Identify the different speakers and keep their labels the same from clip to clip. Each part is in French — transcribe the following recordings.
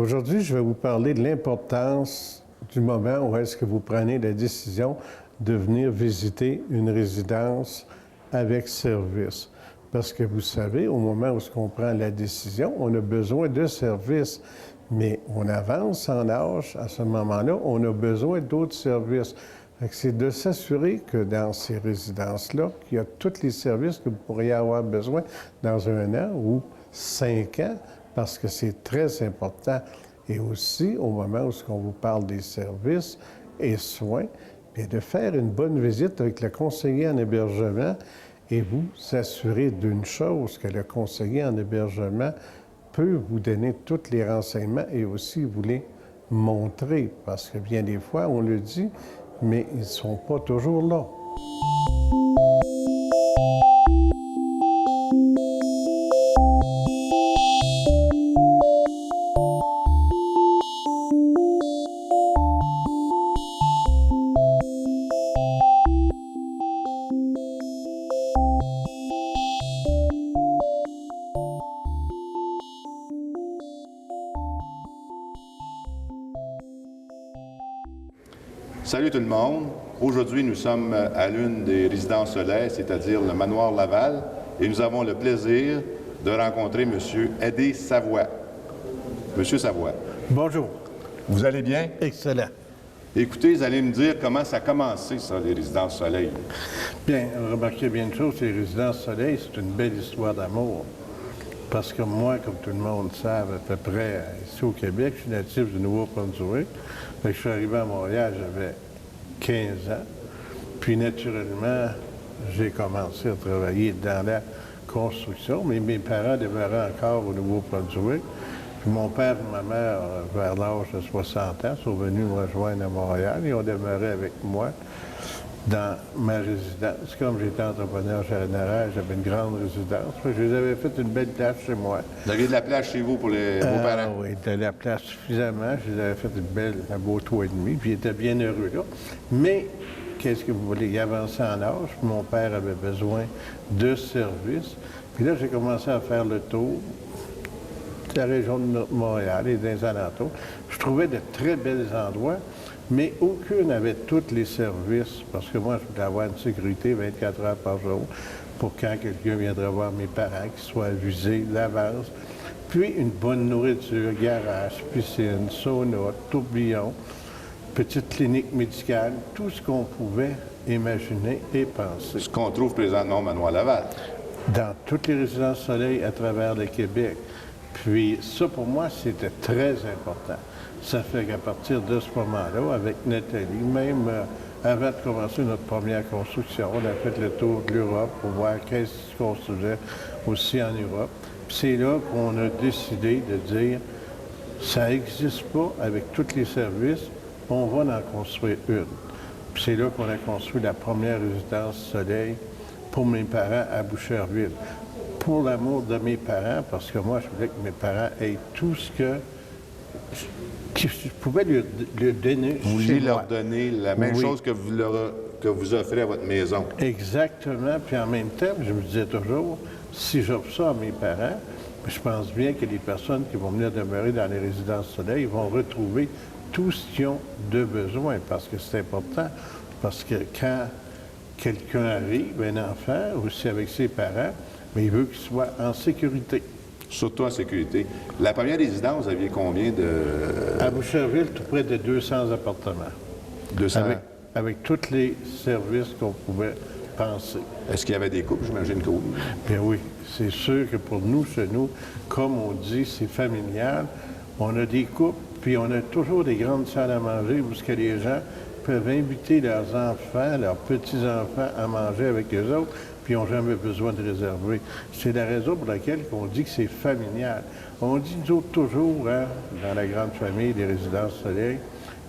Speaker 1: Aujourd'hui, je vais vous parler de l'importance du moment où est-ce que vous prenez la décision de venir visiter une résidence avec service. Parce que vous savez, au moment où on prend la décision, on a besoin de services. Mais on avance en âge, à ce moment-là, on a besoin d'autres services. C'est de s'assurer que dans ces résidences-là, qu'il y a tous les services que vous pourriez avoir besoin dans 1 an ou 5 ans, parce que c'est très important. Et aussi, au moment où on vous parle des services et soins, bien de faire une bonne visite avec le conseiller en hébergement et vous assurer d'une chose, que le conseiller en hébergement peut vous donner tous les renseignements et aussi vous les montrer. Parce que bien des fois, on le dit, mais ils ne sont pas toujours là.
Speaker 2: Salut tout le monde. Aujourd'hui, nous sommes à l'une des résidences Soleil, c'est-à-dire le manoir Laval, et nous avons le plaisir de rencontrer M. Eddie Savoie. Monsieur Savoie.
Speaker 1: Bonjour.
Speaker 2: Vous allez bien?
Speaker 1: Excellent.
Speaker 2: Écoutez, vous allez me dire comment ça a commencé, ça, les résidences Soleil.
Speaker 1: Bien, remarquez bien une chose, les résidences Soleil, c'est une belle histoire d'amour. Parce que moi, comme tout le monde sait, à peu près ici au Québec, je suis natif du Nouveau-Brunswick. Je suis arrivé à Montréal, j'avais 15 ans. Puis naturellement, j'ai commencé à travailler dans la construction, mais mes parents demeuraient encore au Nouveau-Brunswick. Puis mon père et ma mère, vers l'âge de 60 ans, sont venus me rejoindre à Montréal et ont demeuré avec moi dans ma résidence. Comme j'étais entrepreneur général, j'avais une grande résidence. Je les avais fait une belle place chez moi.
Speaker 2: Vous aviez de la place chez vous pour vos parents?
Speaker 1: Oui, de la place suffisamment. Je les avais fait un beau toit et demi, puis ils étaient bien heureux là. Mais, qu'est-ce que vous voulez? Ils avançaient en âge, puis mon père avait besoin de services. Puis là, j'ai commencé à faire le tour de la région de Montréal et des alentours. Je trouvais de très bels endroits, mais aucun n'avait tous les services, parce que moi, je voulais avoir une sécurité 24 heures par jour pour quand quelqu'un viendrait voir mes parents, qu'ils soient avisés d'avance. Puis une bonne nourriture, garage, piscine, sauna, tourbillon, petite clinique médicale, tout ce qu'on pouvait imaginer et penser.
Speaker 2: Ce qu'on trouve présentement au manoir Laval.
Speaker 1: Dans toutes les résidences Soleil à travers le Québec. Puis ça, pour moi, c'était très important. Ça fait qu'à partir de ce moment-là, avec Nathalie, même avant de commencer notre première construction, on a fait le tour de l'Europe pour voir qu'est-ce qui se construisait aussi en Europe. Puis c'est là qu'on a décidé de dire, ça n'existe pas avec tous les services, on va en construire une. Puis c'est là qu'on a construit la première résidence Soleil pour mes parents à Boucherville. Pour l'amour de mes parents, parce que moi, je voulais que mes parents aient tout ce que je pouvais leur donner.
Speaker 2: Vous vouliez leur donner la même chose que vous offrez à votre maison.
Speaker 1: Exactement. Puis en même temps, je me disais toujours, si j'offre ça à mes parents, je pense bien que les personnes qui vont venir demeurer dans les résidences Soleil vont retrouver tout ce qu'ils ont de besoin, parce que c'est important. Parce que quand quelqu'un arrive, un enfant, aussi avec ses parents, mais il veut qu'il soit en sécurité.
Speaker 2: Surtout en sécurité. La première résidence, vous aviez combien de...
Speaker 1: À Boucherville, tout près de 200 appartements.
Speaker 2: 200?
Speaker 1: Avec tous les services qu'on pouvait penser.
Speaker 2: Est-ce qu'il y avait des couples? J'imagine que oui.
Speaker 1: Bien oui. C'est sûr que pour nous, chez nous, comme on dit, c'est familial. On a des couples, puis on a toujours des grandes salles à manger où que les gens peuvent inviter leurs enfants, leurs petits-enfants à manger avec eux autres, puis ils n'ont jamais besoin de réserver. C'est la raison pour laquelle on dit que c'est familial. On dit, nous autres, toujours, hein, dans la grande famille des résidences Soleil,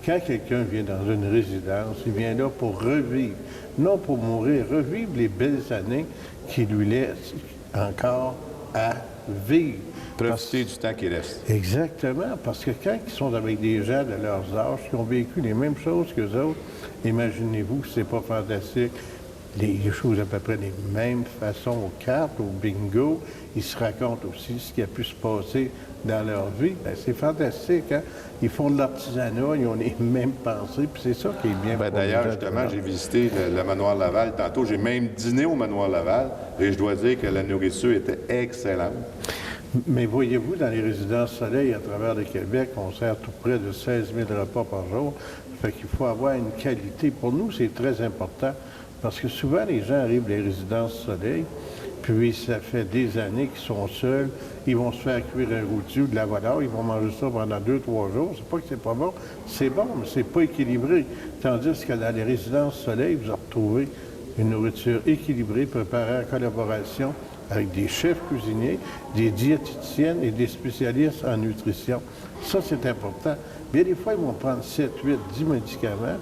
Speaker 1: quand quelqu'un vient dans une résidence, il vient là pour revivre, non pour mourir, revivre les belles années qui lui laissent encore à vivre.
Speaker 2: Profiter du temps qui reste.
Speaker 1: Exactement, parce que quand ils sont avec des gens de leurs âges qui ont vécu les mêmes choses qu'eux autres, imaginez-vous que c'est pas fantastique. Ils jouent à peu près les mêmes façons aux cartes, au bingo. Ils se racontent aussi ce qui a pu se passer dans leur vie. Bien, c'est fantastique, hein? Ils font de l'artisanat, ils ont les mêmes pensées, puis c'est ça qui est bien.
Speaker 2: Ben, d'ailleurs, justement, j'ai visité le manoir Laval tantôt. J'ai même dîné au manoir Laval et je dois dire que la nourriture était excellente.
Speaker 1: Mais voyez-vous, dans les résidences Soleil à travers le Québec, on sert tout près de 16 000 repas par jour. Fait qu'il faut avoir une qualité. Pour nous, c'est très important parce que souvent, les gens arrivent des résidences Soleil, puis ça fait des années qu'ils sont seuls. Ils vont se faire cuire un routier ou de la volaille, ils vont manger ça pendant 2-3 jours. C'est pas que c'est pas bon, c'est bon, mais c'est pas équilibré. Tandis que dans les résidences Soleil, vous retrouvez une nourriture équilibrée, préparée en collaboration avec des chefs cuisiniers, des diététiciennes et des spécialistes en nutrition. Ça, c'est important. Bien des fois, ils vont prendre 7, 8, 10 médicaments,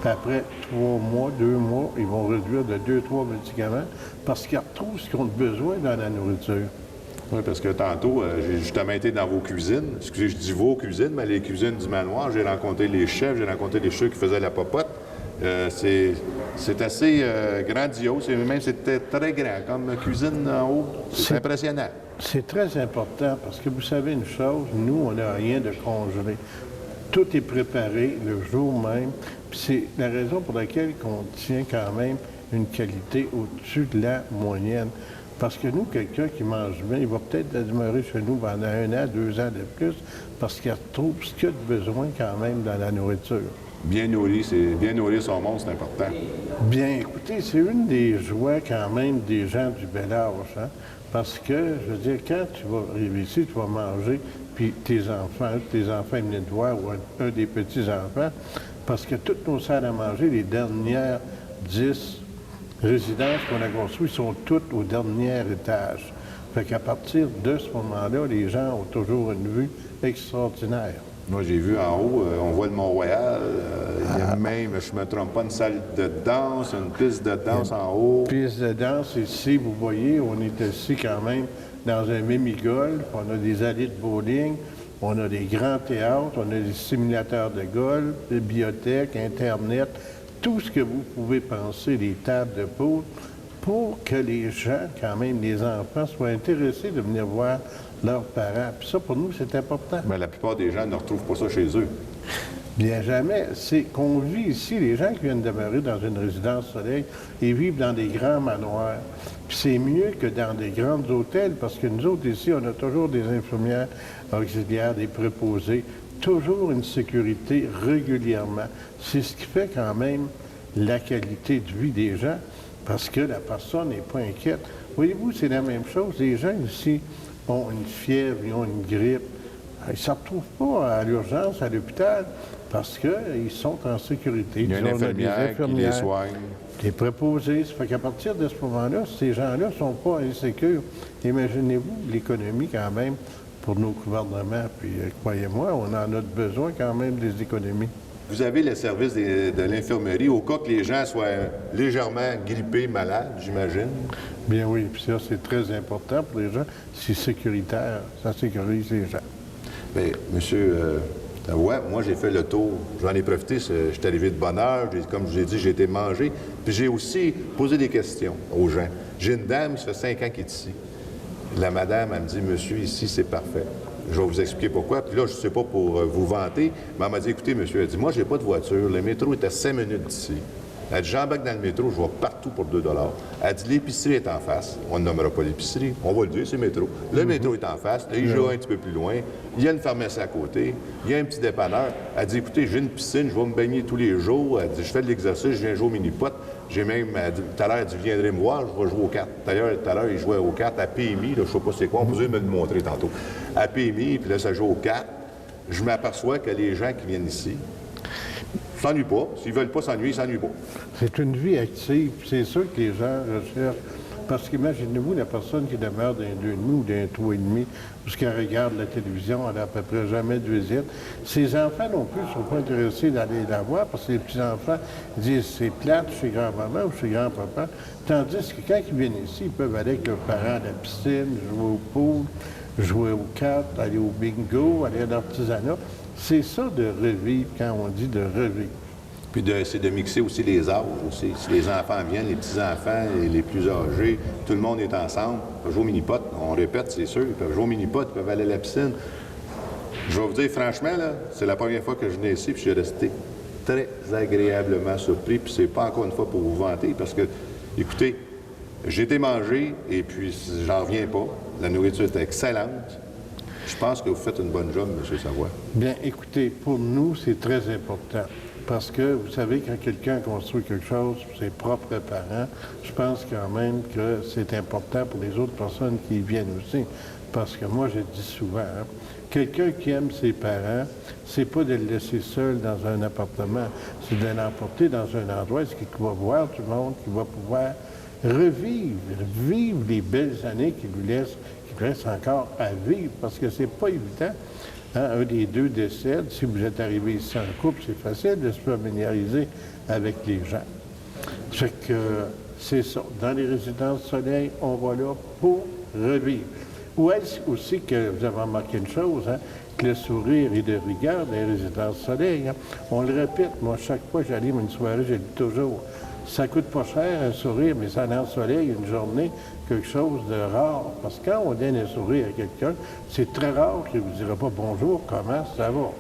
Speaker 1: puis après 3 mois, 2 mois, ils vont réduire de 2-3 médicaments parce qu'ils retrouvent ce qu'ils ont besoin dans la nourriture.
Speaker 2: Oui, parce que tantôt, j'ai justement été dans vos cuisines. Excusez, je dis vos cuisines, mais les cuisines du manoir. J'ai rencontré les chefs, j'ai rencontré les chefs qui faisaient la popote. C'est assez grandiose. C'était très grand comme cuisine en haut. C'est impressionnant.
Speaker 1: C'est très important parce que vous savez une chose, nous, on n'a rien de congelé. Tout est préparé le jour même. Puis c'est la raison pour laquelle on tient quand même une qualité au-dessus de la moyenne. Parce que nous, quelqu'un qui mange bien, il va peut-être demeurer chez nous pendant 1 an, 2 ans de plus, parce qu'il retrouve ce qu'il a de besoin quand même dans la nourriture.
Speaker 2: Bien nourrir son monde, c'est important.
Speaker 1: Bien, écoutez, c'est une des joies quand même des gens du bel âge, hein? Parce que, je veux dire, quand tu vas arriver ici, tu vas manger, puis tes enfants viennent te voir, ou un des petits-enfants, parce que toutes nos salles à manger, les dernières 10 résidences qu'on a construites sont toutes au dernier étage. Fait qu'à partir de ce moment-là, les gens ont toujours une vue extraordinaire.
Speaker 2: Moi, j'ai vu en haut, on voit le Mont-Royal. Il y a même, je ne me trompe pas, une salle de danse, une piste de danse en haut.
Speaker 1: Piste de danse, ici, vous voyez, on est ici quand même dans un mini-golf. On a des allées de bowling, on a des grands théâtres, on a des simulateurs de golf, des bibliothèques, Internet, tout ce que vous pouvez penser, des tables de poule, pour que les gens, quand même, les enfants, soient intéressés de venir voir leurs parents. Puis ça, pour nous, c'est important.
Speaker 2: Mais la plupart des gens ne retrouvent pas ça chez eux.
Speaker 1: Bien jamais. C'est qu'on vit ici, les gens qui viennent demeurer dans une résidence Soleil, ils vivent dans des grands manoirs. Puis c'est mieux que dans des grands hôtels, parce que nous autres, ici, on a toujours des infirmières auxiliaires, des préposés, toujours une sécurité régulièrement. C'est ce qui fait quand même la qualité de vie des gens, parce que la personne n'est pas inquiète. Voyez-vous, c'est la même chose. Les gens ici ont une fièvre, ils ont une grippe. Ils ne se retrouvent pas à l'urgence, à l'hôpital, parce qu'ils sont en sécurité.
Speaker 2: Il y a une infirmière qui les soigne.
Speaker 1: Des préposés. Ça fait qu'à partir de ce moment-là, ces gens-là ne sont pas insécures. Imaginez-vous l'économie quand même pour nos gouvernements. Puis croyez-moi, on en a besoin quand même des économies.
Speaker 2: Vous avez le service de l'infirmerie au cas que les gens soient légèrement grippés, malades, j'imagine?
Speaker 1: Bien oui, puis ça, c'est très important pour les gens. C'est sécuritaire, ça sécurise les gens.
Speaker 2: Bien, monsieur ouais, moi, j'ai fait le tour. J'en ai profité. Je suis arrivé de bonne heure. Comme je l'ai dit, j'ai été manger. Puis j'ai aussi posé des questions aux gens. J'ai une dame, ça fait 5 ans qu'elle est ici. La madame, elle me dit, monsieur, ici, c'est parfait. Je vais vous expliquer pourquoi. Puis là, je ne sais pas pour vous vanter, mais elle m'a dit, écoutez, monsieur, elle dit, moi, j'ai pas de voiture. Le métro est à 5 minutes d'ici. Elle dit, j'embarque dans le métro, je vais partout pour 2 $. Elle dit, l'épicerie est en face. On ne nommera pas l'épicerie. On va le dire, c'est le métro. Le métro est en face. Le IGA est un petit peu plus loin. Il y a une pharmacie à côté. Il y a un petit dépanneur. Elle dit, écoutez, j'ai une piscine, je vais me baigner tous les jours. Elle dit, je fais de l'exercice, je viens jouer au mini-pot. J'ai même, tout à l'heure, elle dit, viendrez me voir, je vais jouer aux cartes. D'ailleurs, tout à l'heure, il jouait aux cartes à PMI, là, je ne sais pas c'est quoi, on peut me le montrer tantôt. À PMI, puis là, ça joue aux cartes. Je m'aperçois que les gens qui viennent ici s'ennuient pas. S'ils ne veulent pas s'ennuyer, ils ne s'ennuient pas. C'est
Speaker 1: une vie active. C'est sûr que les gens recherchent. Parce qu'imaginez-vous la personne qui demeure d'un 2,5 ou d'un 3,5, puisqu'elle regarde la télévision, elle n'a à peu près jamais de visite. Ses enfants non plus ne sont pas intéressés d'aller la voir, parce que les petits-enfants disent c'est plate chez grand-maman ou chez grand-papa. Tandis que quand ils viennent ici, ils peuvent aller avec leurs parents à la piscine, jouer au pool, jouer aux cartes, aller au bingo, aller à l'artisanat. C'est ça de revivre quand on dit de revivre.
Speaker 2: Puis c'est de mixer aussi les âges aussi. Si les enfants viennent, les petits-enfants, les plus âgés, tout le monde est ensemble. Ils peuvent jouer au mini-pot. On répète, c'est sûr. Ils peuvent jouer au mini-pot, ils peuvent aller à la piscine. Je vais vous dire franchement, là, c'est la première fois que je venais ici, puis je suis resté très agréablement surpris. Puis c'est pas encore une fois pour vous vanter, parce que, écoutez, j'ai été manger, et puis j'en reviens pas. La nourriture est excellente. Je pense que vous faites une bonne job, M. Savoie.
Speaker 1: Bien, écoutez, pour nous, c'est très important. Parce que, vous savez, quand quelqu'un construit quelque chose pour ses propres parents, je pense quand même que c'est important pour les autres personnes qui y viennent aussi. Parce que moi, je dis souvent, hein, quelqu'un qui aime ses parents, c'est pas de le laisser seul dans un appartement, c'est de l'emporter dans un endroit où il va voir tout le monde, qui va pouvoir vivre les belles années qu'il lui reste encore à vivre, parce que c'est pas évident. Hein, un des deux décède. Si vous êtes arrivé ici en couple, c'est facile de se familiariser avec les gens. Fait que c'est ça. Dans les résidences soleil, on va là pour revivre. Ou est-ce aussi que vous avez remarqué une chose, hein, que le sourire est de rigueur dans les résidences soleil. Hein. On le répète, moi, chaque fois que j'allume une soirée, je le dis toujours, ça coûte pas cher un sourire, mais ça ensoleille une journée, quelque chose de rare. Parce que quand on donne un sourire à quelqu'un, c'est très rare qu'il ne vous dira pas bonjour, comment ça va.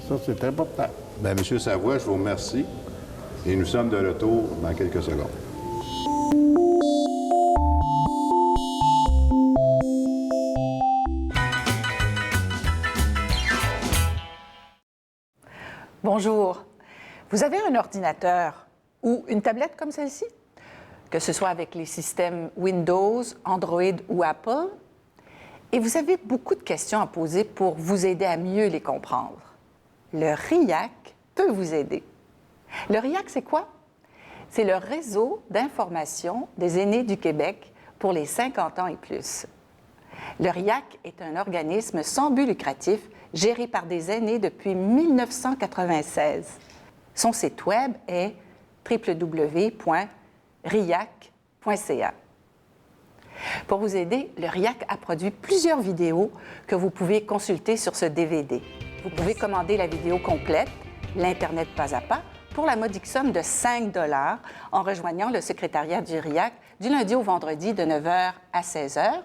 Speaker 1: Ça, c'est important.
Speaker 2: Bien, M. Savoie, je vous remercie. Et nous sommes de retour dans quelques secondes.
Speaker 3: Bonjour. Vous avez un ordinateur ou une tablette comme celle-ci, que ce soit avec les systèmes Windows, Android ou Apple, et vous avez beaucoup de questions à poser pour vous aider à mieux les comprendre. Le RIAC peut vous aider. Le RIAC, c'est quoi? C'est le réseau d'information des aînés du Québec pour les 50 ans et plus. Le RIAC est un organisme sans but lucratif géré par des aînés depuis 1996. Son site web est www.riac.ca. Pour vous aider, le RIAC a produit plusieurs vidéos que vous pouvez consulter sur ce DVD. Vous pouvez commander la vidéo complète, l'Internet pas à pas, pour la modique somme de 5 $ en rejoignant le secrétariat du RIAC du lundi au vendredi de 9h à 16h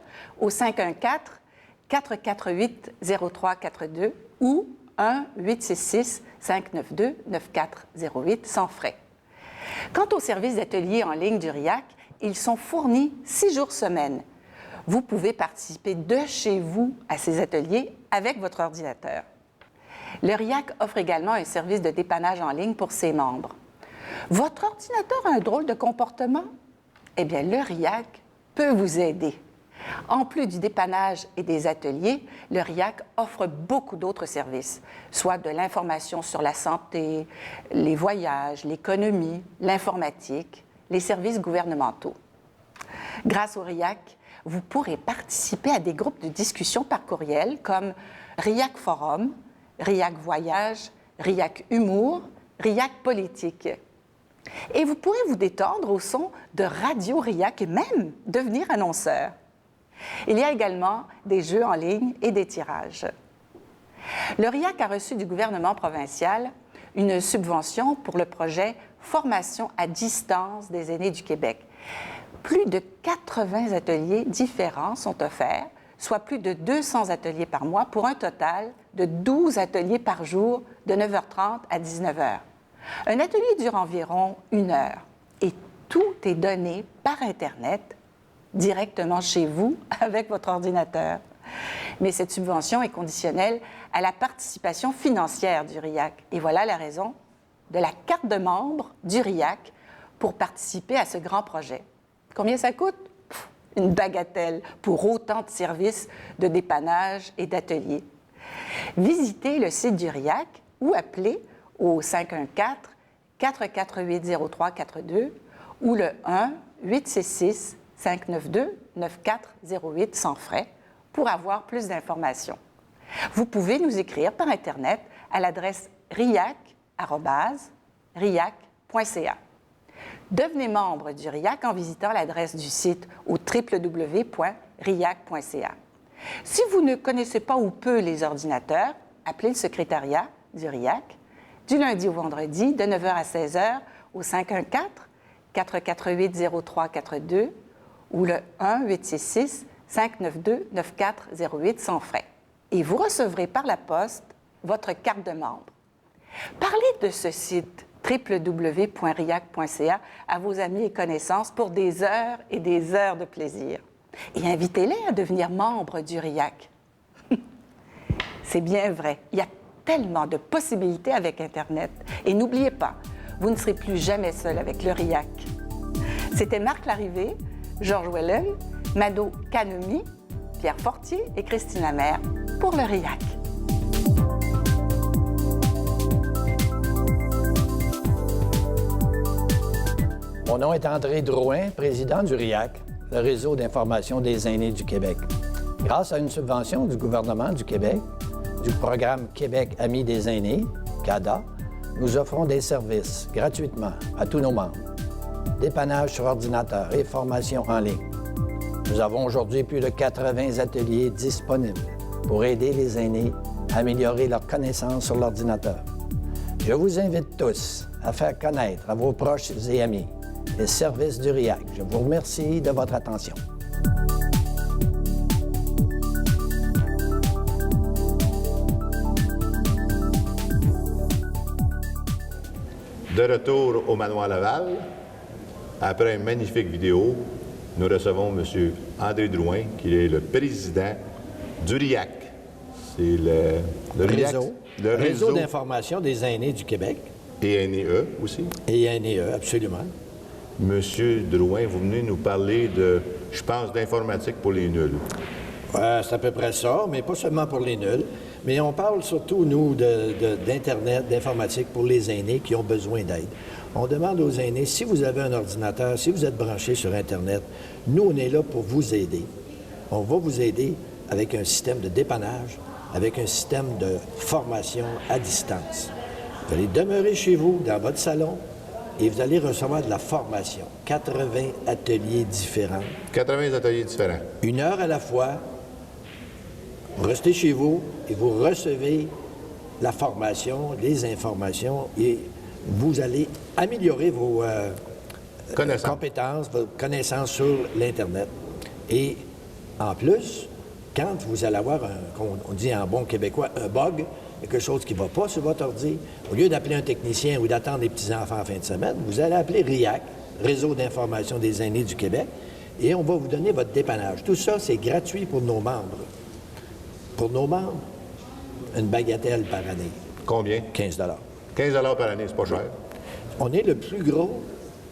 Speaker 3: au 514-448-0342 ou 1-866-592-9408 sans frais. Quant aux services d'atelier en ligne du RIAC, ils sont fournis 6 jours semaine. Vous pouvez participer de chez vous à ces ateliers avec votre ordinateur. Le RIAC offre également un service de dépannage en ligne pour ses membres. Votre ordinateur a un drôle de comportement? Eh bien, le RIAC peut vous aider. En plus du dépannage et des ateliers, le RIAC offre beaucoup d'autres services, soit de l'information sur la santé, les voyages, l'économie, l'informatique, les services gouvernementaux. Grâce au RIAC, vous pourrez participer à des groupes de discussion par courriel comme RIAC Forum, RIAC Voyage, RIAC Humour, RIAC Politique. Et vous pourrez vous détendre au son de Radio RIAC et même devenir annonceur. Il y a également des jeux en ligne et des tirages. Le RIAC a reçu du gouvernement provincial une subvention pour le projet Formation à distance des aînés du Québec. Plus de 80 ateliers différents sont offerts, soit plus de 200 ateliers par mois pour un total de 12 ateliers par jour de 9h30 à 19h. Un atelier dure environ 1 heure et tout est donné par Internet directement chez vous avec votre ordinateur. Mais cette subvention est conditionnelle à la participation financière du RIAC. Et voilà la raison de la carte de membre du RIAC pour participer à ce grand projet. Combien ça coûte? Une bagatelle pour autant de services de dépannage et d'ateliers. Visitez le site du RIAC ou appelez au 514-448-0342 ou le 1-866-592-9408 sans frais pour avoir plus d'informations. Vous pouvez nous écrire par Internet à l'adresse riac@riac.ca. Devenez membre du RIAC en visitant l'adresse du site au www.riac.ca. Si vous ne connaissez pas ou peu les ordinateurs, appelez le secrétariat du RIAC du lundi au vendredi, de 9h à 16h, au 514-488-0342 ou le 1-866-592-9408 sans frais. Et vous recevrez par la poste votre carte de membre. Parlez de ce site www.riac.ca à vos amis et connaissances pour des heures et des heures de plaisir. Et invitez-les à devenir membres du RIAC. C'est bien vrai, il y a tellement de possibilités avec Internet. Et n'oubliez pas, vous ne serez plus jamais seul avec le RIAC. C'était Marc Larrivé, Georges Wellen, Mado Kanemi, Pierre Fortier et Christine Amère pour le RIAC.
Speaker 4: Mon nom est André Drouin, président du RIAC, le Réseau d'information des aînés du Québec. Grâce à une subvention du gouvernement du Québec, du programme Québec Amis des aînés, CADA, nous offrons des services gratuitement à tous nos membres. Dépannage sur ordinateur et formation en ligne. Nous avons aujourd'hui plus de 80 ateliers disponibles pour aider les aînés à améliorer leurs connaissances sur l'ordinateur. Je vous invite tous à faire connaître à vos proches et amis les services du RIAC. Je vous remercie de votre attention.
Speaker 2: De retour au Manoir Laval, après une magnifique vidéo, nous recevons M. André Drouin, qui est le président du RIAC. C'est le RIAC,
Speaker 4: le réseau d'information des aînés du Québec.
Speaker 2: Et NE aussi.
Speaker 4: Et NE, absolument.
Speaker 2: Monsieur Drouin, vous venez nous parler de, je pense, d'informatique pour les nuls.
Speaker 4: C'est à peu près ça, mais pas seulement pour les nuls. Mais on parle surtout, nous, d'Internet, d'informatique pour les aînés qui ont besoin d'aide. On demande aux aînés, si vous avez un ordinateur, si vous êtes branché sur Internet, nous, on est là pour vous aider. On va vous aider avec un système de dépannage, avec un système de formation à distance. Vous allez demeurer chez vous, dans votre salon, et vous allez recevoir de la formation. 80 ateliers différents.
Speaker 2: 80 ateliers différents.
Speaker 4: 1 heure à la fois. Vous restez chez vous et vous recevez la formation, les informations, et vous allez améliorer vos compétences, vos connaissances sur l'Internet. Et en plus, quand vous allez avoir, on dit en bon québécois, un bug, quelque chose qui ne va pas sur votre ordi, au lieu d'appeler un technicien ou d'attendre les petits-enfants en fin de semaine, vous allez appeler RIAC, Réseau d'information des aînés du Québec, et on va vous donner votre dépannage. Tout ça, c'est gratuit pour nos membres. Pour nos membres, une bagatelle par année.
Speaker 2: Combien?
Speaker 4: 15 $.
Speaker 2: 15 $ par année, c'est pas cher.
Speaker 4: On est le plus gros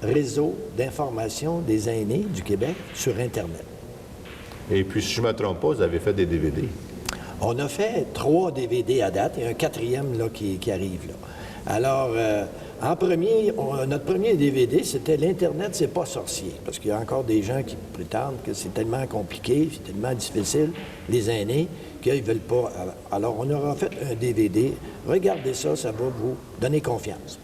Speaker 4: réseau d'information des aînés du Québec sur Internet.
Speaker 2: Et puis, si je ne me trompe pas, vous avez fait des DVD.
Speaker 4: On a fait 3 DVD à date et un 4e là, qui arrive. Là. Alors, en premier, notre premier DVD, c'était « L'Internet, c'est pas sorcier ». Parce qu'il y a encore des gens qui prétendent que c'est tellement compliqué, c'est tellement difficile, les aînés, qu'ils ne veulent pas. Alors, on aura fait un DVD. Regardez ça, ça va vous donner confiance.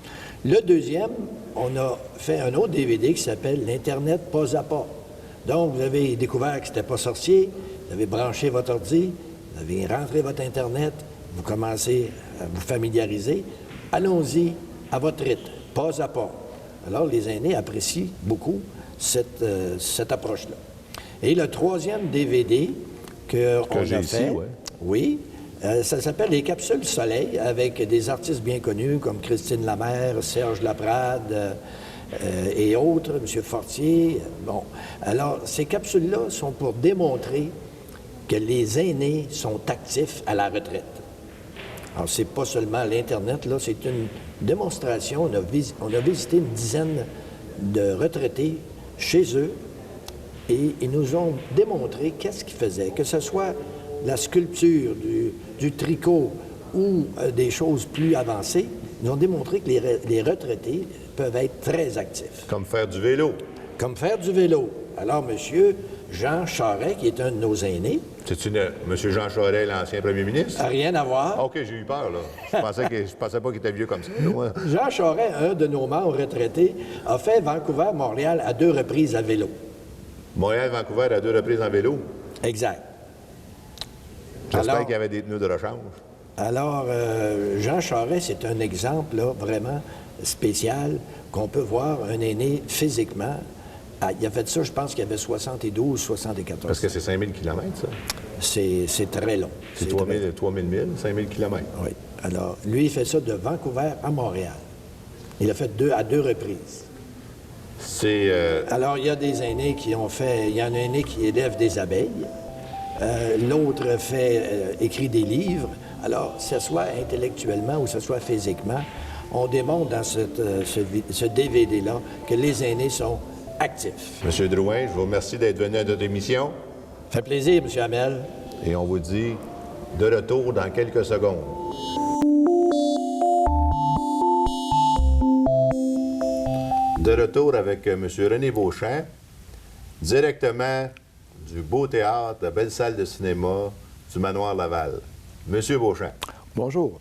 Speaker 4: Le deuxième, on a fait un autre DVD qui s'appelle « L'Internet pas à pas ». Donc, vous avez découvert que c'était pas sorcier, vous avez branché votre ordi, vous avez rentré votre Internet, vous commencez à vous familiariser. Allons-y à votre rythme, pas à pas. Alors, les aînés apprécient beaucoup cette approche-là. Et le troisième DVD qu'on a fait,
Speaker 2: ouais.
Speaker 4: oui, ça s'appelle « Les capsules soleil » avec des artistes bien connus comme Christine Lamère, Serge Laprade et autres, M. Fortier. Bon, alors, ces capsules-là sont pour démontrer que les aînés sont actifs à la retraite. Alors, c'est pas seulement l'Internet, là, c'est une démonstration. On a visité une dizaine de retraités chez eux et ils nous ont démontré qu'est-ce qu'ils faisaient, que ce soit la sculpture, du tricot ou des choses plus avancées. Ils ont démontré que les retraités peuvent être très actifs.
Speaker 2: Comme faire du vélo.
Speaker 4: Comme faire du vélo. Alors, M. Jean Charest, qui est un de nos aînés...
Speaker 2: C'est-tu M. Jean Charest, l'ancien premier ministre?
Speaker 4: Rien à voir.
Speaker 2: OK, j'ai eu peur, là. Je pensais pas qu'il était vieux comme ça. Moi.
Speaker 4: Jean Charest, un de nos membres retraités, a fait Vancouver-Montréal à 2 reprises à vélo.
Speaker 2: Montréal-Vancouver à 2 reprises en vélo?
Speaker 4: Exact.
Speaker 2: J'espère
Speaker 4: Alors,
Speaker 2: qu'il y avait des pneus de rechange.
Speaker 4: Alors, Jean Charest, c'est un exemple là, vraiment spécial qu'on peut voir un aîné physiquement. Ah, il a fait ça, je pense qu'il avait 72, 74.
Speaker 2: Parce que c'est 5000 km, ça.
Speaker 4: C'est très long.
Speaker 2: C'est 3000 milles, 5000 km.
Speaker 4: Oui. Alors, lui, il fait ça de Vancouver à Montréal. Il a fait à deux reprises.
Speaker 2: C'est...
Speaker 4: Alors, il y a des aînés qui ont fait... Il y en a un aîné qui élève des abeilles. L'autre écrit des livres. Alors, que ce soit intellectuellement ou que ce soit physiquement, on démontre dans ce DVD-là que les aînés sont actifs.
Speaker 2: Monsieur Drouin, je vous remercie d'être venu à notre émission.
Speaker 4: Ça fait plaisir, M. Hamel.
Speaker 2: Et on vous dit de retour dans quelques secondes. De retour avec M. René Beauchamp, directement du Beau Théâtre, de la belle salle de cinéma du Manoir Laval. Monsieur Beauchamp.
Speaker 5: Bonjour.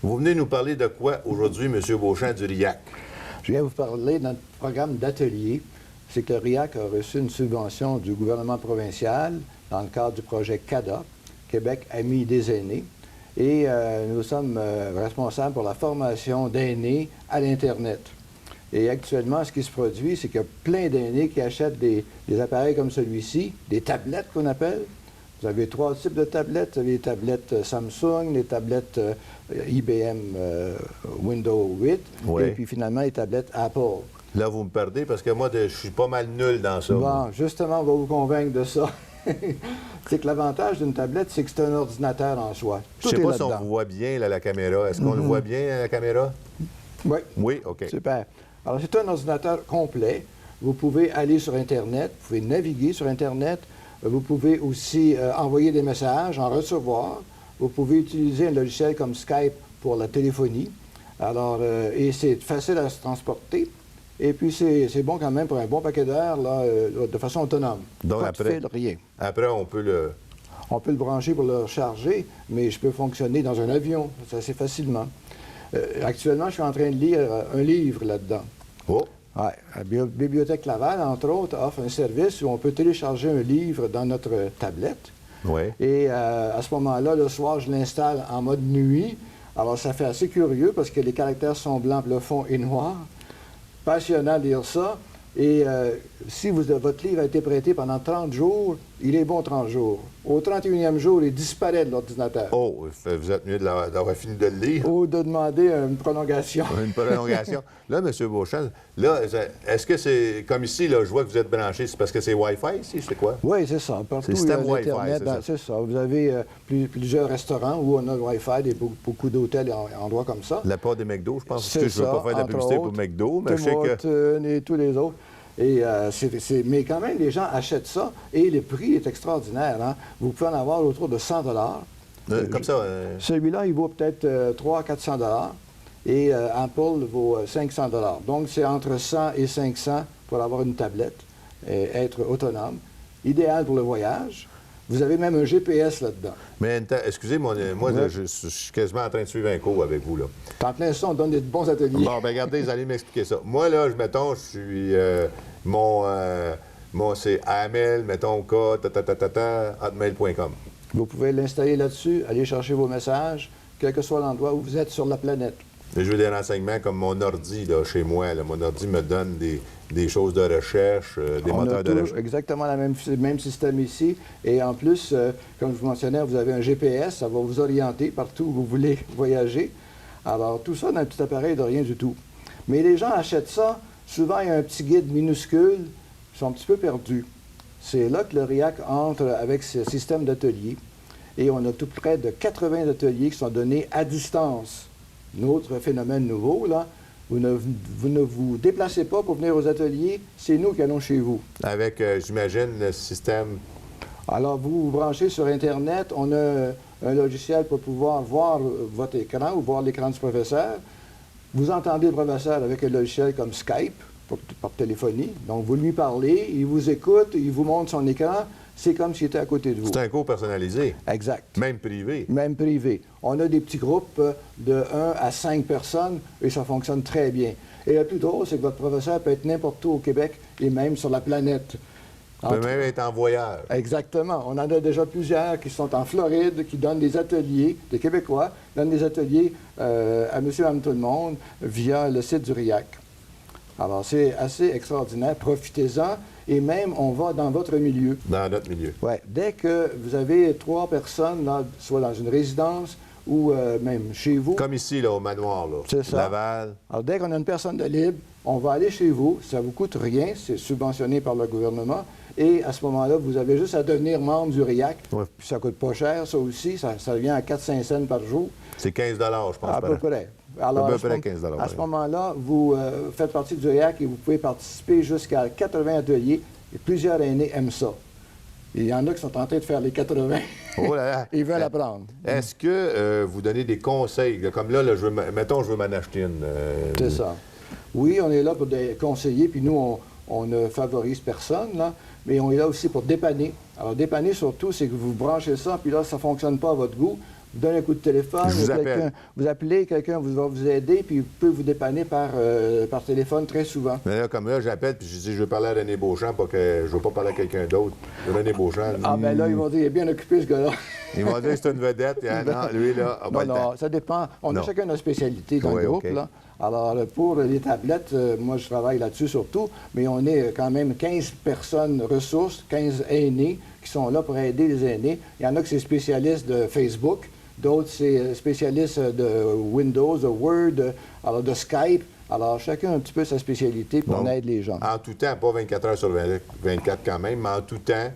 Speaker 2: Vous venez nous parler de quoi aujourd'hui, Monsieur Beauchamp, du RIAC?
Speaker 5: Je viens vous parler de notre programme d'atelier. C'est que le RIAC a reçu une subvention du gouvernement provincial dans le cadre du projet CADA, Québec Amis des aînés. Et nous sommes responsables pour la formation d'aînés à l'Internet. Et actuellement, ce qui se produit, c'est qu'il y a plein d'aînés qui achètent des appareils comme celui-ci, des tablettes qu'on appelle. Vous avez 3 types de tablettes. Vous avez les tablettes Samsung, les tablettes IBM Windows 8,
Speaker 2: oui.
Speaker 5: et puis finalement les tablettes Apple.
Speaker 2: Là, vous me perdez parce que moi, je suis pas mal nul dans ça.
Speaker 5: Bon, justement, on va vous convaincre de ça. C'est que l'avantage d'une tablette, c'est que c'est un ordinateur en soi.
Speaker 2: Je ne sais pas si on vous voit bien, là, la caméra. Est-ce qu'on le voit bien, la caméra?
Speaker 5: Oui.
Speaker 2: Oui, OK.
Speaker 5: Super. Alors, c'est un ordinateur complet. Vous pouvez aller sur Internet, vous pouvez naviguer sur Internet, vous pouvez aussi envoyer des messages, en recevoir. Vous pouvez utiliser un logiciel comme Skype pour la téléphonie. Alors, et c'est facile à se transporter. Et puis, c'est bon quand même pour un bon paquet d'heures, là, de façon autonome.
Speaker 2: Donc,
Speaker 5: pas de fil, rien.
Speaker 2: Après, on peut le...
Speaker 5: On peut le brancher pour le recharger, mais je peux fonctionner dans un avion, assez facilement. Actuellement, je suis en train de lire un livre là-dedans.
Speaker 2: Oh!
Speaker 5: Ouais, la Bibliothèque Laval, entre autres, offre un service où on peut télécharger un livre dans notre tablette.
Speaker 2: Oui.
Speaker 5: Et à ce moment-là, le soir, je l'installe en mode nuit. Alors, ça fait assez curieux parce que les caractères sont blancs, le fond est noir. Passionnant de lire ça. Et si votre livre a été prêté pendant 30 jours, il est bon 30 jours. Au 31e jour, il disparaît de l'ordinateur.
Speaker 2: Oh, vous êtes mieux d'avoir fini de le lire.
Speaker 5: Ou de demander une prolongation.
Speaker 2: Une prolongation. Là, M. Beauchamp, là, est-ce que c'est, comme ici, là, je vois que vous êtes branché, c'est parce que c'est Wi-Fi ici, c'est quoi?
Speaker 5: Oui, c'est ça. Partout,
Speaker 2: c'est le système
Speaker 5: il y a
Speaker 2: Wi-Fi,
Speaker 5: c'est ça. Vous avez plusieurs restaurants où on a le Wi-Fi, beaucoup d'hôtels et endroits comme ça.
Speaker 2: La part des McDo, je pense.
Speaker 5: C'est
Speaker 2: Que je ne veux pas faire de la publicité
Speaker 5: autres,
Speaker 2: pour McDo, mais
Speaker 5: Tim
Speaker 2: je sais que...
Speaker 5: Hortons et tous les autres. Et mais quand même, les gens achètent ça et le prix est extraordinaire. Hein? Vous pouvez en avoir autour de 100
Speaker 2: comme ça...
Speaker 5: Celui-là, il vaut peut-être 300-400 et Apple vaut 500 Donc, c'est entre 100 et 500 pour avoir une tablette et être autonome. Idéal pour le voyage. Vous avez même un GPS là-dedans.
Speaker 2: Mais excusez-moi, je suis quasiment en train de suivre un cours avec vous, là.
Speaker 5: En plein ça, on donne des bons ateliers.
Speaker 2: Bon, bien, regardez, vous allez m'expliquer ça. Moi, là, mettons, je suis... c'est Amel, mettons, hotmail.com.
Speaker 5: Vous pouvez l'installer là-dessus, aller chercher vos messages, quel que soit l'endroit où vous êtes sur la planète.
Speaker 2: Et je veux des renseignements comme mon ordi, là, chez moi. Là. Mon ordi me donne des choses de recherche, des moteurs de recherche.
Speaker 5: Exactement le même système ici. Et en plus, comme je vous mentionnais, vous avez un GPS, ça va vous orienter partout où vous voulez voyager. Alors, tout ça dans un petit appareil de rien du tout. Mais les gens achètent ça. Souvent, il y a un petit guide minuscule. Ils sont un petit peu perdus. C'est là que le RIAC entre avec ce système d'ateliers. Et on a tout près de 80 ateliers qui sont donnés à distance. Un autre phénomène nouveau, là, vous ne vous déplacez pas pour venir aux ateliers, c'est nous qui allons chez vous.
Speaker 2: Avec, j'imagine, le système...
Speaker 5: Alors, vous vous branchez sur Internet, on a un logiciel pour pouvoir voir votre écran ou voir l'écran du professeur. Vous entendez le professeur avec un logiciel comme Skype, par téléphonie. Donc, vous lui parlez, il vous écoute, il vous montre son écran. C'est comme s'il était à côté de vous.
Speaker 2: C'est un cours personnalisé.
Speaker 5: Exact.
Speaker 2: Même privé.
Speaker 5: Même privé. On a des petits groupes de 1 à 5 personnes et ça fonctionne très bien. Et le plus drôle, c'est que votre professeur peut être n'importe où au Québec et même sur la planète.
Speaker 2: peut même être en voyage.
Speaker 5: Exactement. On en a déjà plusieurs qui sont en Floride, qui donnent des ateliers, des Québécois, donnent des ateliers à monsieur et madame tout le monde via le site du RIAC. Alors, c'est assez extraordinaire. Profitez-en. Et même, on va dans votre milieu.
Speaker 2: Dans notre milieu.
Speaker 5: Oui. Dès que vous avez 3 personnes, là, soit dans une résidence ou même chez vous.
Speaker 2: Comme ici, là, au manoir, là.
Speaker 5: C'est ça.
Speaker 2: Laval.
Speaker 5: Alors, dès qu'on a une personne de libre, on va aller chez vous. Ça ne vous coûte rien. C'est subventionné par le gouvernement. Et à ce moment-là, vous avez juste à devenir membre du RIAC.
Speaker 2: Ouais.
Speaker 5: Puis ça ne coûte pas cher, ça aussi. Ça vient à 4-5 cents par jour.
Speaker 2: C'est 15 je pense.
Speaker 5: À peu près. Alors,
Speaker 2: à peu près 15
Speaker 5: à ce moment-là, vous faites partie du RIAC et vous pouvez participer jusqu'à 80 ateliers. Et plusieurs aînés aiment ça. Il y en a qui sont en train de faire les 80.
Speaker 2: Oh là là.
Speaker 5: Ils veulent apprendre.
Speaker 2: Est-ce que vous donnez des conseils? Là, comme là, mettons, je veux m'en acheter une.
Speaker 5: C'est ça. Oui, on est là pour des conseiller, puis nous, on ne favorise personne, là, mais on est là aussi pour dépanner. Alors, dépanner surtout, c'est que vous branchez ça, puis là, ça ne fonctionne pas à votre goût. Vous donnez un coup de téléphone,
Speaker 2: Je vous appelle.
Speaker 5: vous appelez, quelqu'un va vous aider, puis il peut vous dépanner par téléphone très souvent.
Speaker 2: Mais là, comme là, j'appelle, puis je dis, je veux parler à René Beauchamp, pas que je veux pas parler à quelqu'un d'autre. René Beauchamp.
Speaker 5: Ah, ben là, ils vont dire, il est bien occupé, ce gars-là.
Speaker 2: Ils vont dire que c'est une vedette. Non, lui, là,
Speaker 5: Non, ça dépend. On a chacun notre spécialité dans
Speaker 2: Oui,
Speaker 5: le groupe,
Speaker 2: OK.
Speaker 5: là. Alors, pour les tablettes, moi, je travaille là-dessus surtout, mais on est quand même 15 personnes ressources, 15 aînés qui sont là pour aider les aînés. Il y en a qui sont spécialistes de Facebook, d'autres, c'est spécialistes de Windows, de Word, alors de Skype. Alors, chacun a un petit peu sa spécialité, puis on aide les gens.
Speaker 2: En tout temps, pas 24 heures sur 24 quand même, mais en tout temps,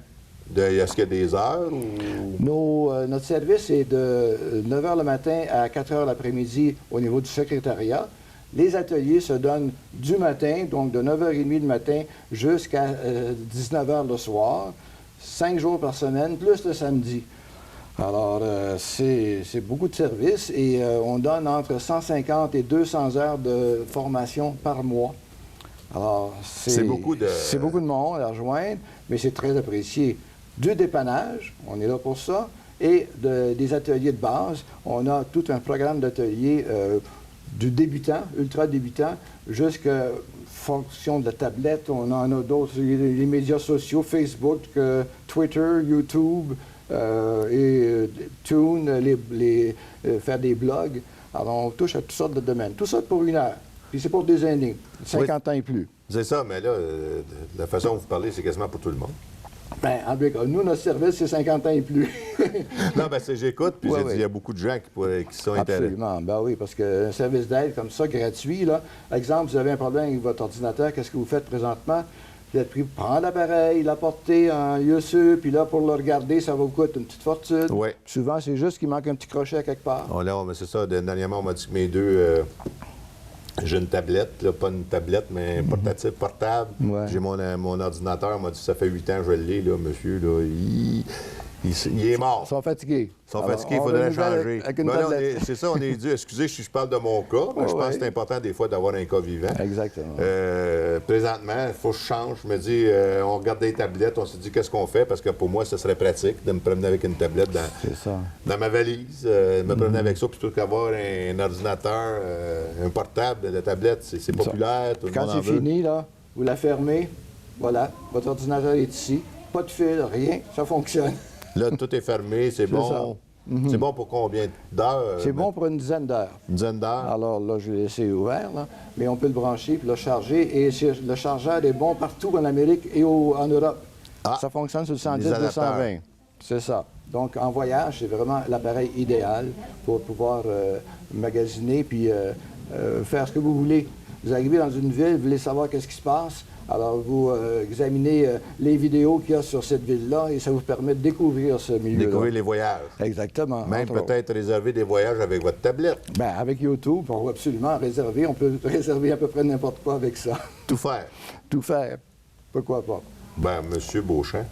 Speaker 2: est-ce qu'il y a des heures ou...
Speaker 5: Notre service est de 9 h le matin à 4 h l'après-midi au niveau du secrétariat. Les ateliers se donnent du matin, donc de 9h30 le matin jusqu'à 19 h le soir, 5 jours par semaine, plus le samedi. Alors, c'est beaucoup de services et on donne entre 150 et 200 heures de formation par mois. Alors,
Speaker 2: c'est beaucoup de
Speaker 5: monde à rejoindre, mais c'est très apprécié. Du dépannage, on est là pour ça, et des ateliers de base. On a tout un programme d'ateliers du débutant, ultra débutant, jusqu'à fonction de la tablette. On en a d'autres, les médias sociaux, Facebook, Twitter, YouTube, et Tune, faire des blogs. Alors, on touche à toutes sortes de domaines. Tout ça pour 1 heure. Puis c'est pour des aînés, 50 ans et plus.
Speaker 2: C'est ça, mais là, la façon dont vous parlez, c'est quasiment pour tout le monde.
Speaker 5: Bien, en tout cas, nous, notre service, c'est 50 ans et plus.
Speaker 2: Non, bien, j'écoute, puis
Speaker 5: Ouais,
Speaker 2: j'ai dit, il y a beaucoup de gens qui sont intéressés.
Speaker 5: Absolument. Ben oui, parce qu'un service d'aide comme ça, gratuit, là, exemple, vous avez un problème avec votre ordinateur, qu'est-ce que vous faites présentement? Vous êtes pris pour prendre l'appareil, l'apporter en lieu sûr, puis là, pour le regarder, ça va vous coûter une petite fortune.
Speaker 2: Oui.
Speaker 5: Souvent, c'est juste qu'il manque un petit crochet à quelque part.
Speaker 2: Oh, là, c'est ça. Dernièrement, on m'a dit que mes deux... j'ai une tablette, là, pas une tablette, mais un portatif portable.
Speaker 5: Ouais.
Speaker 2: J'ai mon ordinateur, on m'a dit ça fait 8 ans que je l'ai, là, monsieur, là, il est mort.
Speaker 5: Ils sont fatigués.
Speaker 2: Ils sont
Speaker 5: Alors,
Speaker 2: fatigués, il
Speaker 5: on
Speaker 2: faudrait
Speaker 5: renouvelle
Speaker 2: changer.
Speaker 5: avec une
Speaker 2: Ben là,
Speaker 5: tablette.
Speaker 2: c'est ça, on est dû. Excusez si je parle de mon cas, mais je pense que c'est important des fois d'avoir un cas vivant.
Speaker 5: Exactement.
Speaker 2: Présentement, il faut que je change. Je me dis, on regarde des tablettes, on se dit qu'est-ce qu'on fait, parce que pour moi, ce serait pratique de me promener avec une tablette dans ma valise, me promener avec ça, plutôt qu'avoir un ordinateur, un portable, la tablette, c'est populaire, tout le
Speaker 5: Quand
Speaker 2: monde en
Speaker 5: c'est
Speaker 2: veut.
Speaker 5: fini, là, vous la fermez, voilà, votre ordinateur est ici, pas de fil, rien, ça fonctionne.
Speaker 2: Là, tout est fermé, c'est bon.
Speaker 5: ça.
Speaker 2: C'est bon pour combien d'heures?
Speaker 5: C'est bon pour une dizaine d'heures.
Speaker 2: Une dizaine d'heures?
Speaker 5: Alors là, je l'ai laissé ouvert, là, mais on peut le brancher puis le charger. Et le chargeur est bon partout en Amérique et en Europe.
Speaker 2: Ah.
Speaker 5: Ça fonctionne sur le 110,
Speaker 2: Les adapteurs.
Speaker 5: 220. C'est ça. Donc, en voyage, c'est vraiment l'appareil idéal pour pouvoir magasiner puis faire ce que vous voulez. Vous arrivez dans une ville, vous voulez savoir qu'est-ce qui se passe. Alors, vous examinez les vidéos qu'il y a sur cette ville-là et ça vous permet de découvrir ce milieu-là.
Speaker 2: Découvrir les voyages.
Speaker 5: Exactement.
Speaker 2: Même
Speaker 5: entre autres.
Speaker 2: peut-être réserver des voyages avec votre tablette.
Speaker 5: Ben, avec YouTube, on va absolument réserver. On peut réserver à peu près n'importe quoi avec ça.
Speaker 2: Tout faire.
Speaker 5: Tout faire. Pourquoi pas?
Speaker 2: Ben, Monsieur Beauchamp.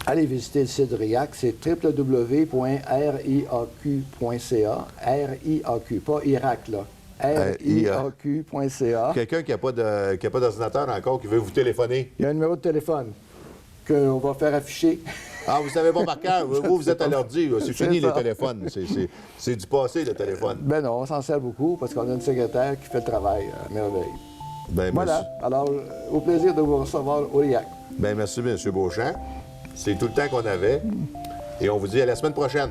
Speaker 5: Allez visiter le site RIAC, c'est www.riaq.ca. RIAQ, pas Irak, là. RIAQ.ca.
Speaker 2: Quelqu'un qui n'a pas d'ordinateur encore, qui veut vous téléphoner.
Speaker 5: Il y a un numéro de téléphone qu'on va faire afficher.
Speaker 2: Ah, vous savez pas par cœur. Vous êtes à l'ordi. là. C'est fini,
Speaker 5: C'est
Speaker 2: les
Speaker 5: ça.
Speaker 2: téléphones. C'est du passé, le téléphone.
Speaker 5: Ben non, on s'en sert beaucoup parce qu'on a une secrétaire qui fait le travail à merveille.
Speaker 2: Ben,
Speaker 5: Voilà. Alors, au plaisir de vous recevoir au RIAC.
Speaker 2: Bien, merci, M. Beauchamp. C'est tout le temps qu'on avait. Et on vous dit à la semaine prochaine.